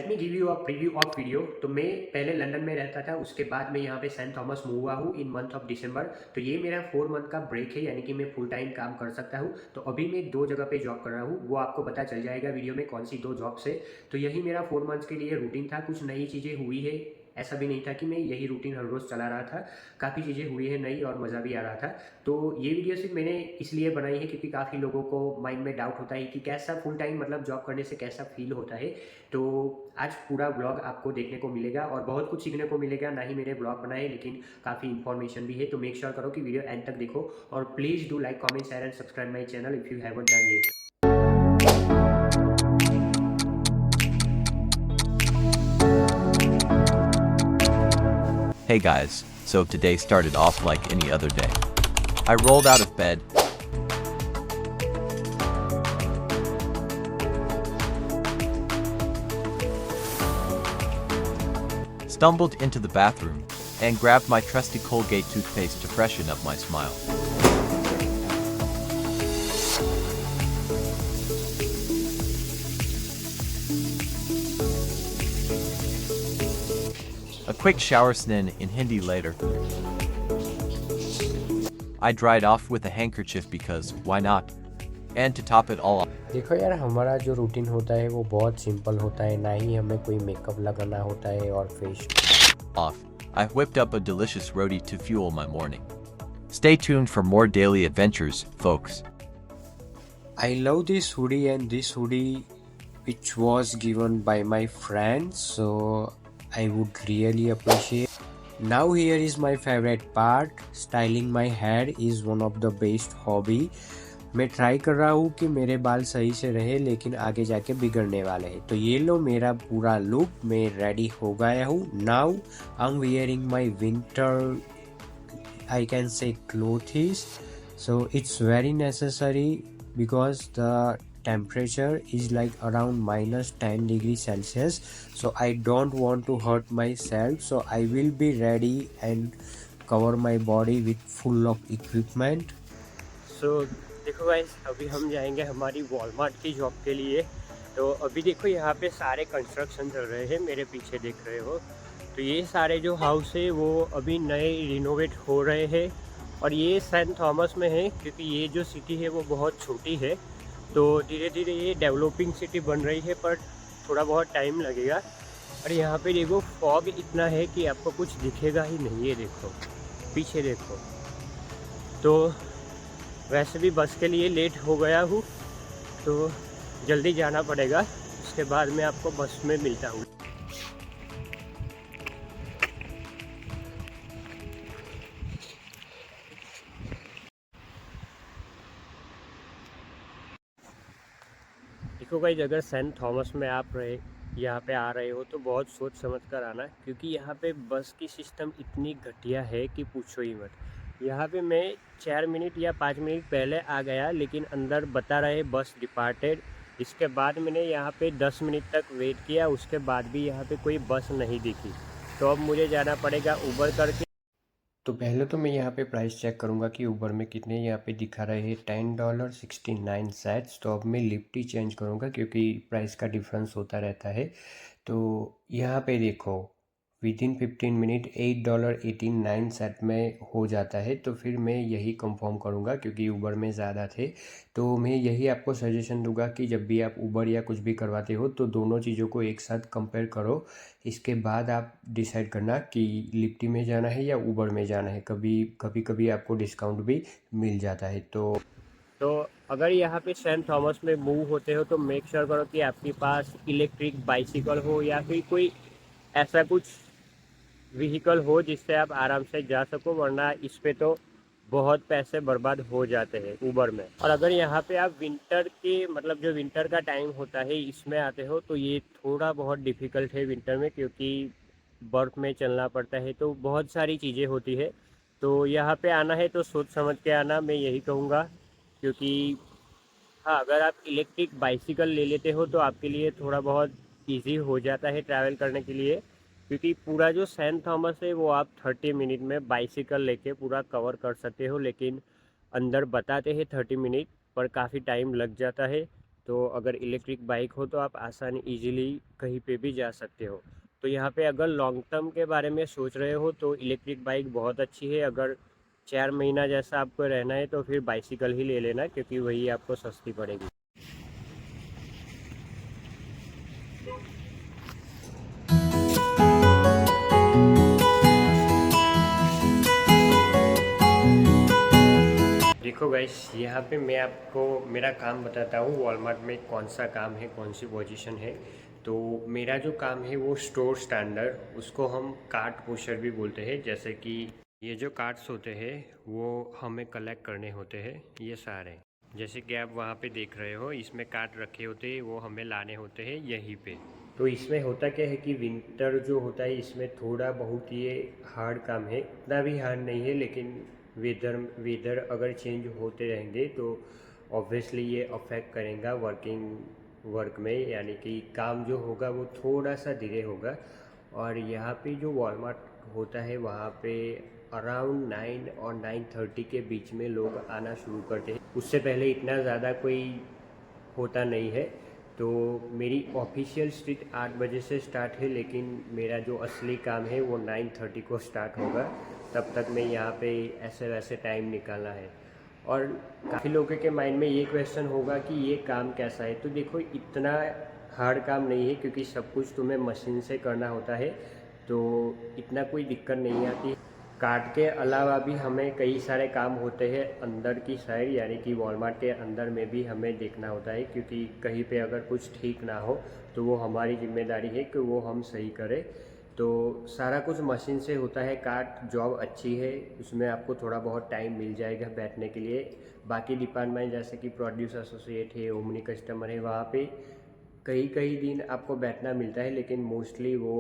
Let me give you a preview of video. तो मैं पहले लंदन में रहता था, उसके बाद मैं यहाँ पे सेंट थॉमस मूव हुआ हूँ इन मंथ ऑफ दिसंबर। तो ये मेरा 4 मंथ का ब्रेक है, यानी कि मैं फुल टाइम काम कर सकता हूँ। तो अभी मैं 2 जगह पे जॉब कर रहा हूँ, वो आपको पता चल जाएगा वीडियो में कौन सी 2 जॉब्स है। तो यही मेरा 4 मंथ्स के लिए रूटीन था। कुछ नई चीज़ें हुई है, ऐसा भी नहीं था कि मैं यही रूटीन हर रोज़ चला रहा था। काफ़ी चीज़ें हुई है नई और मज़ा भी आ रहा था। तो ये वीडियो सिर्फ मैंने इसलिए बनाई है क्योंकि काफ़ी लोगों को माइंड में डाउट होता है कि कैसा फुल टाइम मतलब जॉब करने से कैसा फील होता है। तो आज पूरा ब्लॉग आपको देखने को मिलेगा और बहुत कुछ सीखने को मिलेगा। ना ही मेरे ब्लॉग बनाए, लेकिन काफ़ी इन्फॉर्मेशन भी है। तो मेक श्योर करो कि वीडियो एंड तक देखो और please do like, comment, share and subscribe my channel if you haven't done yet. Hey guys, so today started off like any other day. I rolled out of bed, stumbled into the bathroom, and grabbed my trusty Colgate toothpaste to freshen up my smile. A quick shower snin in Hindi later. I dried off with a handkerchief because why not? And to top it all देखो यार, हमारा जो routine होता है वो बहुत simple होता है। ना ही हमें कोई मेकअप लगाना होता है और face off, I whipped up a delicious roti to fuel my morning. Stay tuned for more daily adventures, folks. I love this hoodie, and this hoodie which was given by my friend, so I would really appreciate. Now here is my favorite part. Styling my hair is one of the best hobby. मैं try कर रहा हूँ कि मेरे बाल सही से रहे, लेकिन आगे जाके बिगड़ने वाले हैं। तो ये लो मेरा पूरा लुक, मैं रेडी हो गया हूँ। Now I am wearing my winter, I can say, clothes. So it's very necessary because the temperature is like around -10 degrees Celsius. So I don't want to hurt myself, so I will be ready and cover my body with full of equipment. So देखो guys, अभी हम जाएंगे हमारी Walmart की job के लिए। तो अभी देखो यहाँ पे सारे कंस्ट्रक्शन चल रहे हैं, मेरे पीछे देख रहे हो। तो ये सारे जो हाउस है वो अभी नए रिनोवेट हो रहे हैं और ये सेंट थॉमस में है, क्योंकि ये जो सिटी है वो बहुत छोटी है। तो धीरे धीरे ये डेवलपिंग सिटी बन रही है, पर थोड़ा बहुत टाइम लगेगा। और यहाँ पे देखो फॉग इतना है कि आपको कुछ दिखेगा ही नहीं। ये देखो, पीछे देखो। तो वैसे भी बस के लिए लेट हो गया हूँ, तो जल्दी जाना पड़ेगा। उसके बाद मैं आपको बस में मिलता हूँ। देखो भाई, अगर सेंट थॉमस में आप यहाँ पे आ रहे हो तो बहुत सोच समझ कर आना, क्योंकि यहाँ पे बस की सिस्टम इतनी घटिया है कि पूछो ही मत। यहाँ पे मैं 4 मिनट या 5 मिनट पहले आ गया, लेकिन अंदर बता रहे बस डिपार्टेड। इसके बाद मैंने यहाँ पे 10 मिनट तक वेट किया, उसके बाद भी यहाँ पे कोई बस नहीं दिखी। तो अब मुझे जाना पड़ेगा उबर करके। तो पहले तो मैं यहाँ पे प्राइस चेक करूँगा कि उबर में कितने यहाँ पे दिखा रहे हैं। $10.69। तो अब मैं लिफ्ट ही चेंज करूँगा क्योंकि प्राइस का डिफरेंस होता रहता है। तो यहाँ पे देखो, विदिन 15 मिनट $8.89 में हो जाता है। तो फिर मैं यही कंफर्म करूँगा क्योंकि उबर में ज़्यादा थे। तो मैं यही आपको सजेशन दूंगा कि जब भी आप उबर या कुछ भी करवाते हो तो दोनों चीज़ों को एक साथ कंपेयर करो। इसके बाद आप डिसाइड करना कि लिफ्टी में जाना है या उबर में जाना है। कभी कभी आपको डिस्काउंट भी मिल जाता है। तो अगर यहाँ पे सेंट थॉमस में मूव होते हो तो मेक श्योर करो कि आपके पास इलेक्ट्रिक बाइसिकल हो या फिर कोई ऐसा कुछ व्हीकल हो जिससे आप आराम से जा सको, वरना इस पे तो बहुत पैसे बर्बाद हो जाते हैं उबर में। और अगर यहाँ पे आप विंटर के मतलब जो विंटर का टाइम होता है इसमें आते हो तो ये थोड़ा बहुत डिफ़िकल्ट है विंटर में, क्योंकि बर्फ़ में चलना पड़ता है, तो बहुत सारी चीज़ें होती है। तो यहाँ पे आना है तो सोच समझ के आना, मैं यही कहूँगा। क्योंकि हाँ, अगर आप इलेक्ट्रिक बाइसिकल ले लेते हो तो आपके लिए थोड़ा बहुत इजी हो जाता है ट्रैवल करने के लिए, क्योंकि पूरा जो सेंट थॉमस है वो आप 30 मिनट में बाइसिकल लेके पूरा कवर कर सकते हो। लेकिन अंदर बताते हैं 30 मिनट, पर काफ़ी टाइम लग जाता है। तो अगर इलेक्ट्रिक बाइक हो तो आप आसानी ईज़िली कहीं पे भी जा सकते हो। तो यहाँ पे अगर लॉन्ग टर्म के बारे में सोच रहे हो तो इलेक्ट्रिक बाइक बहुत अच्छी है। अगर 4 महीना जैसा आपको रहना है तो फिर बाइसिकल ही ले लेना, क्योंकि वही आपको सस्ती पड़ेगी। देखो गाइस, यहाँ पे मैं आपको मेरा काम बताता हूँ वॉलमार्ट में कौन सा काम है, कौन सी पोजीशन है। तो मेरा जो काम है वो स्टोर स्टैंडर्ड, उसको हम कार्ट पुशर भी बोलते हैं। जैसे कि ये जो कार्ट्स होते हैं वो हमें कलेक्ट करने होते हैं, ये सारे जैसे कि आप वहाँ पे देख रहे हो, इसमें कार्ट रखे होते हैं, वो हमें लाने होते हैं यहीं पे। तो इसमें होता क्या है कि विंटर जो होता है इसमें थोड़ा बहुत ये हार्ड काम है, इतना भी हार्ड नहीं है, लेकिन वेदर अगर चेंज होते रहेंगे तो ऑब्वियसली ये अफेक्ट करेगा वर्क में, यानी कि काम जो होगा वो थोड़ा सा धीरे होगा। और यहाँ पे जो वॉलमार्ट होता है वहाँ पे अराउंड 9 और 9:30 के बीच में लोग आना शुरू करते हैं। उससे पहले इतना ज़्यादा कोई होता नहीं है। तो मेरी ऑफिशियल स्ट्रिट 8 बजे से स्टार्ट है, लेकिन मेरा जो असली काम है वो 9:30 को स्टार्ट होगा। तब तक मैं यहाँ पे ऐसे वैसे टाइम निकालना है। और काफ़ी लोगों के माइंड में ये क्वेश्चन होगा कि ये काम कैसा है। तो देखो, इतना हार्ड काम नहीं है, क्योंकि सब कुछ तुम्हें मशीन से करना होता है, तो इतना कोई दिक्कत नहीं आती। कार्ट के अलावा भी हमें कई सारे काम होते हैं अंदर की साइड, यानी कि वॉलमार्ट के अंदर में भी हमें देखना होता है, क्योंकि कहीं पे अगर कुछ ठीक ना हो तो वो हमारी जिम्मेदारी है कि वो हम सही करें। तो सारा कुछ मशीन से होता है। कार्ट जॉब अच्छी है, उसमें आपको थोड़ा बहुत टाइम मिल जाएगा बैठने के लिए। बाकी डिपार्टमेंट जैसे कि प्रोड्यूस एसोसिएट है, ओमनी कस्टमर है, वहाँ पे कई कई दिन आपको बैठना मिलता है, लेकिन मोस्टली वो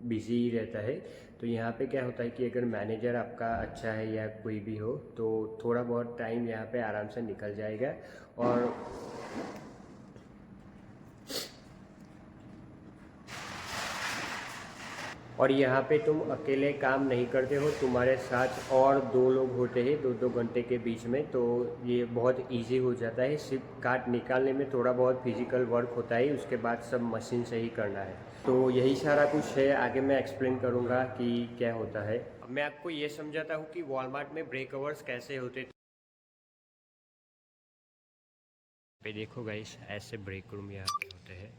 बिज़ी ही रहता है। तो यहाँ पे क्या होता है कि अगर मैनेजर आपका अच्छा है या कोई भी हो तो थोड़ा बहुत टाइम यहाँ पे आराम से निकल जाएगा। और यहाँ पे तुम अकेले काम नहीं करते हो, तुम्हारे साथ और 2 लोग होते हैं 2-2 घंटे के बीच में। तो ये बहुत इजी हो जाता है। सिर्फ कार्ट निकालने में थोड़ा बहुत फिजिकल वर्क होता है, उसके बाद सब मशीन से ही करना है। तो यही सारा कुछ है, आगे मैं एक्सप्लेन करूँगा कि क्या होता है। अब मैं आपको ये समझाता हूँ कि वॉलमार्ट में ब्रेक आवर्स कैसे होते। पे देखो गाइस, ऐसे ब्रेक रूम यहाँ पे होते हैं।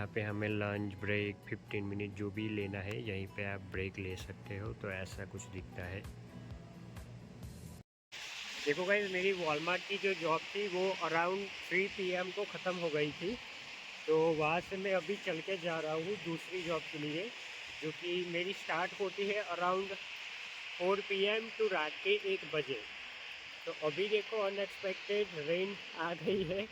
पे हमें लंच ब्रेक 15 मिनट जो भी लेना है यहीं पे आप ब्रेक ले सकते हो। तो ऐसा कुछ दिखता है। देखो गाइस, मेरी वॉलमार्ट की जो जॉब थी वो अराउंड 3 PM को ख़त्म हो गई थी। तो वहाँ से मैं अभी चल के जा रहा हूँ दूसरी जॉब के लिए, जो कि मेरी स्टार्ट होती है अराउंड 4 PM टू रात के 1 बजे। तो अभी देखो, अनएक्सपेक्टेड रेन आ गई है,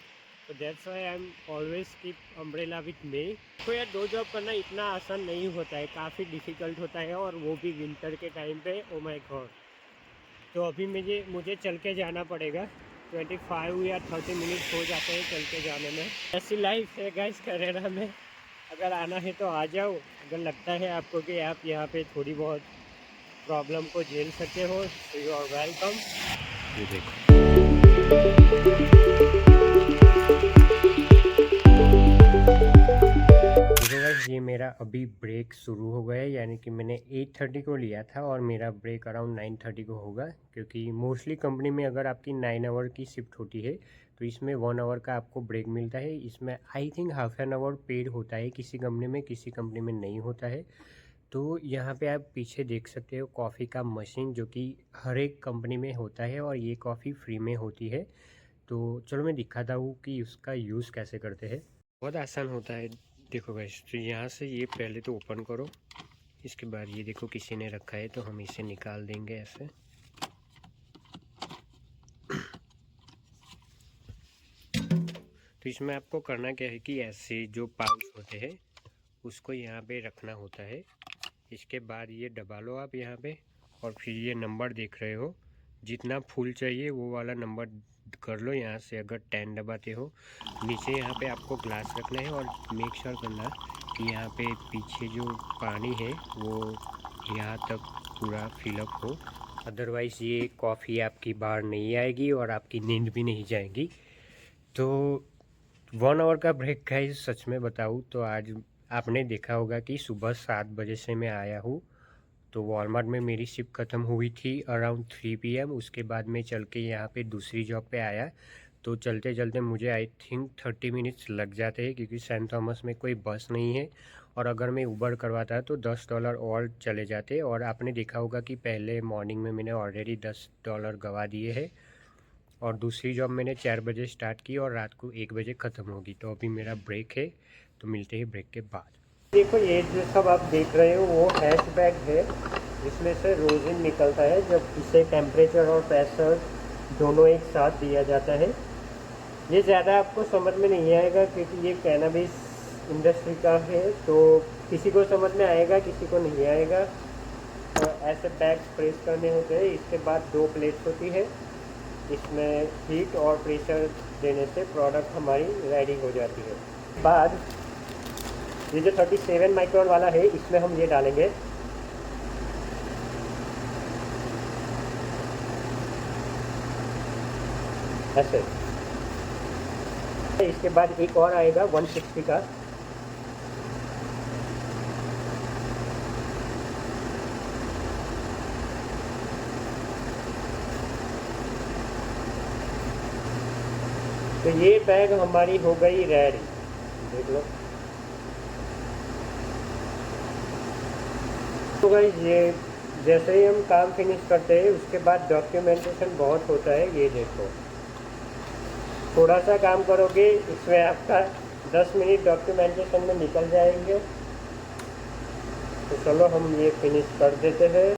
तो that's why I am always keep umbrella with me. तो यार, 2 जॉब करना इतना आसान नहीं होता है, काफ़ी डिफ़िकल्ट होता है, और वो भी विंटर के टाइम पे। Oh my God. तो अभी मुझे चल के जाना पड़ेगा। 25 या 30 मिनट हो जाते हैं चल के जाने में। ऐसी लाइफ है गाइस कनाडा में। अगर आना है तो आ जाओ। अगर लगता है आपको कि आप यहाँ पे थोड़ी बहुत प्रॉब्लम को झेल सकते हो तो यू आर वेलकम। ये देखो, ये मेरा अभी ब्रेक शुरू हो गया है, यानी कि मैंने 8:30 को लिया था और मेरा ब्रेक अराउंड 9:30 को होगा। क्योंकि मोस्टली कंपनी में अगर आपकी 9 आवर की शिफ्ट होती है तो इसमें 1 आवर का आपको ब्रेक मिलता है। इसमें I think half an hour paid होता है, किसी कंपनी में किसी कंपनी में नहीं होता है। तो यहाँ पे आप पीछे देख सकते हो कॉफ़ी का मशीन, जो कि हर एक कंपनी में होता है, और ये कॉफ़ी फ्री में होती है। तो चलो मैं दिखाता हूँ कि उसका यूज़ कैसे करते हैं। बहुत आसान होता है। देखो गाइस, तो यहाँ से ये पहले तो ओपन करो, इसके बाद ये देखो किसी ने रखा है तो हम इसे निकाल देंगे ऐसे। तो इसमें आपको करना क्या है कि ऐसे जो पाउच होते हैं उसको यहाँ पे रखना होता है। इसके बाद ये दबा लो आप यहाँ पे, और फिर ये नंबर देख रहे हो, जितना फुल चाहिए वो वाला नंबर कर लो यहाँ से। अगर 10 दबाते हो, नीचे यहाँ पे आपको ग्लास रखना है, और मेक श्योर करना कि यहाँ पे पीछे जो पानी है वो यहाँ तक पूरा फिलअप हो, अदरवाइज़ ये कॉफ़ी आपकी बाहर नहीं आएगी और आपकी नींद भी नहीं जाएगी। तो 1 आवर का ब्रेक गाइस, सच में बताऊँ तो आज आपने देखा होगा कि सुबह 7 बजे से मैं आया हूँ। तो वॉलमार्ट में मेरी शिफ्ट ख़त्म हुई थी अराउंड 3 पीएम। उसके बाद मैं चल के यहाँ पे दूसरी जॉब पे आया। तो चलते-चलते मुझे आई थिंक 30 मिनट्स लग जाते हैं, क्योंकि सेंट थॉमस में कोई बस नहीं है और अगर मैं उबर करवाता तो $10 और चले जाते। और आपने देखा होगा कि पहले मॉर्निंग में मैंने ऑलरेडी $10 गँवा दिए हैं और दूसरी जॉब मैंने 4 बजे स्टार्ट की और रात को 1 बजे ख़त्म होगी। तो अभी मेरा ब्रेक है, तो मिलते हैं ब्रेक के बाद। देखो, ये जो सब आप देख रहे हो वो हैशबैग है, जिसमें से रोजिन निकलता है जब इसे टेम्परेचर और प्रेशर दोनों एक साथ दिया जाता है। ये ज़्यादा आपको समझ में नहीं आएगा क्योंकि ये कैनाबिस इंडस्ट्री का है, तो किसी को समझ में आएगा किसी को नहीं आएगा। तो ऐसे बैग्स प्रेस करने होते हैं। इसके बाद 2 प्लेट्स होती है, इसमें हीट और प्रेशर देने से प्रोडक्ट हमारी रेडी हो जाती है। बाद ये जो 37 माइक्रोन वाला है, इसमें हम ये डालेंगे। ऐसे इसके बाद एक और आएगा 160 का। तो ये बैग हमारी हो गई रेडी, देख लो। तो गाइस, ये जैसे ही हम काम फिनिश करते हैं उसके बाद डॉक्यूमेंटेशन बहुत होता है। ये देखो, थोड़ा सा काम करोगे इसमें आपका 10 मिनट डॉक्यूमेंटेशन में निकल जाएंगे। तो चलो हम ये फिनिश कर देते हैं।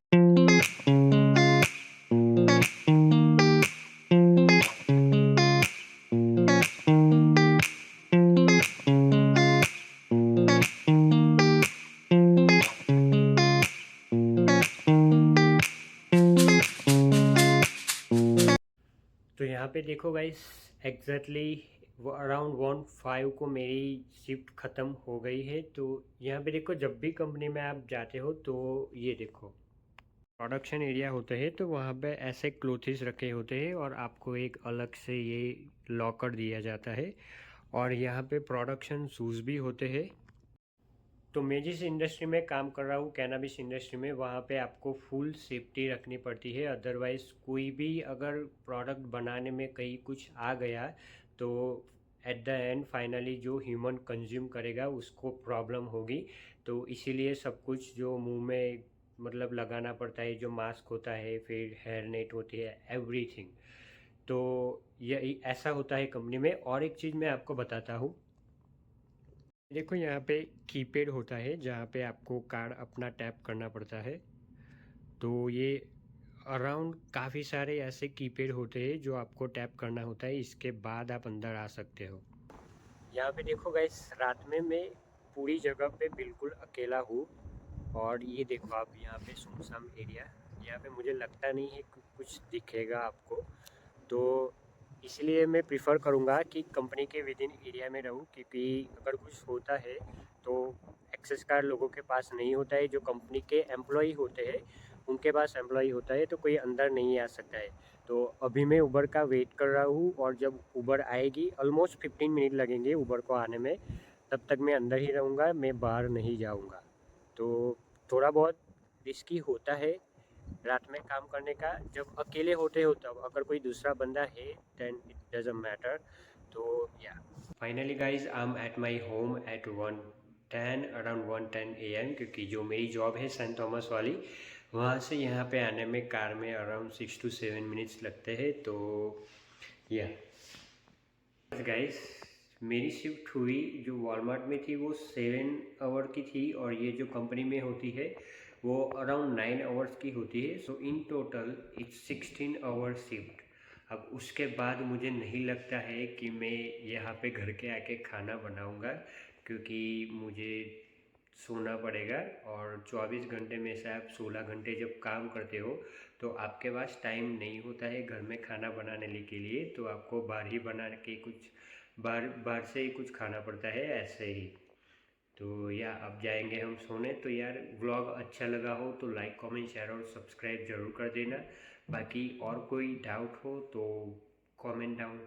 तो यहाँ पे देखो गाइस, एग्जैक्टली वो अराउंड 1:05 को मेरी शिफ्ट ख़त्म हो गई है। तो यहाँ पे देखो, जब भी कंपनी में आप जाते हो तो ये देखो प्रोडक्शन एरिया होते हैं, तो वहाँ पे ऐसे क्लोथ्स रखे होते हैं और आपको एक अलग से ये लॉकर दिया जाता है। और यहाँ पे प्रोडक्शन शूज़ भी होते हैं। तो मैं जिस इंडस्ट्री में काम कर रहा हूँ, कैनाबिस इंडस्ट्री में, वहाँ पे आपको फुल सेफ्टी रखनी पड़ती है। अदरवाइज़ कोई भी अगर प्रोडक्ट बनाने में कहीं कुछ आ गया तो एट द एंड फाइनली जो ह्यूमन कंज्यूम करेगा उसको प्रॉब्लम होगी। तो इसीलिए सब कुछ जो मुंह में मतलब लगाना पड़ता है, जो मास्क होता है, फिर हेयर नेट होती है, एवरीथिंग। तो ये ऐसा होता है कंपनी में। और एक चीज़ मैं आपको बताता हूँ। देखो, यहाँ पे कीपैड होता है जहाँ पे आपको कार्ड अपना टैप करना पड़ता है। तो ये अराउंड काफ़ी सारे ऐसे कीपैड होते हैं जो आपको टैप करना होता है, इसके बाद आप अंदर आ सकते हो। यहाँ पे देखो गाइस, रात में मैं पूरी जगह पे बिल्कुल अकेला हूँ। और ये देखो आप, यहाँ पे सुनसान एरिया, यहाँ पे मुझे लगता नहीं है कि कुछ दिखेगा आपको। तो इसलिए मैं प्रिफ़र करूँगा कि कंपनी के विद इन एरिया में रहूँ, क्योंकि अगर कुछ होता है तो एक्सेस कार्ड लोगों के पास नहीं होता है। जो कंपनी के एम्प्लॉई होते हैं उनके पास एम्प्लॉई होता है, तो कोई अंदर नहीं आ सकता है। तो अभी मैं उबर का वेट कर रहा हूँ और जब उबर आएगी, ऑलमोस्ट 15 मिनट लगेंगे उबर को आने में, तब तक मैं अंदर ही रहूँगा, मैं बाहर नहीं जाऊँगा। तो थोड़ा बहुत रिस्की होता है रात में काम करने का। जब अकेले होते हो तब, अगर कोई दूसरा बंदा है देन इट डजंट मैटर। तो या finally guys, I am at my home at 1:10 around 1:10 AM, क्योंकि जो मेरी जॉब है सेंट थॉमस वाली, वहाँ से यहाँ पे आने में कार में अराउंड 6 to 7 मिनट्स लगते हैं। तो या गाइस, मेरी शिफ्ट हुई जो वॉलमार्ट में थी वो 7 आवर की थी, और ये जो कंपनी में होती है वो अराउंड 9 आवर्स की होती है। So in total it's 16 hour shift. अब उसके बाद मुझे नहीं लगता है कि मैं यहाँ पे घर के आके खाना बनाऊँगा, क्योंकि मुझे सोना पड़ेगा। और 24 घंटे में से आप 16 घंटे जब काम करते हो तो आपके पास टाइम नहीं होता है घर में खाना बनाने के लिए। तो आपको बाहर ही बना के कुछ बाहर बाहर से ही कुछ खाना पड़ता है ऐसे ही। तो या अब जाएंगे हम सोने। तो यार व्लॉग अच्छा लगा हो तो लाइक कमेंट शेयर और सब्सक्राइब ज़रूर कर देना। बाकी और कोई डाउट हो तो कमेंट डाउन